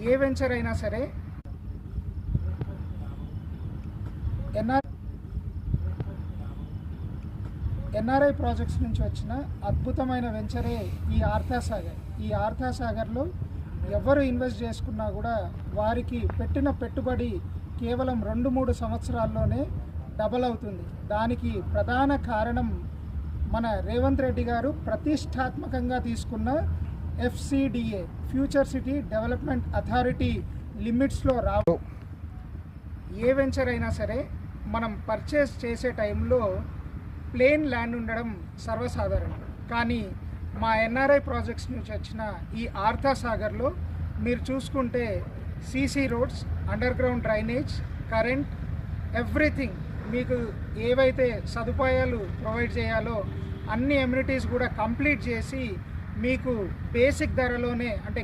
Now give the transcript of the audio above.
ఏ venture అయినా సరే NRI projects నుంచి వచ్చిన అద్భుతమైన వెంచరే ఈ ఆర్థాసాగర్. ఈ ఆర్థాసాగర్లో ఎవరు ఇన్వెస్ట్ చేసుకున్నా కూడా వారికి పెట్టిన పెట్టుబడి కేవలం 2-3 సంవత్సరాల్లోనే డబల్ అవుతుంది. దానికి ప్రధాన కారణం మన రేవంత్ రెడ్డి గారు ప్రతిష్టాత్మకంగా తీసుకున్న FCDA future city development authority లిమిట్స్లో రావు. ఏ వెంచర్ అయినా సరే మనం పర్చేస్ చేసే టైంలో ప్లేన్ ల్యాండ్ ఉండడం సర్వసాధారణం. కానీ మా ఎన్ఆర్ఐ ప్రాజెక్ట్స్ నుంచి వచ్చిన ఈ ఆర్థాసాగర్లో మీరు చూసుకుంటే CC roads, under ground drainage, current, everything మీకు ఏవైతే సదుపాయాలు ప్రొవైడ్ చేయాలో అన్ని ఎమ్యూనిటీస్ కూడా కంప్లీట్ చేసి మీకు బేసిక్ ధరలోనే అంటే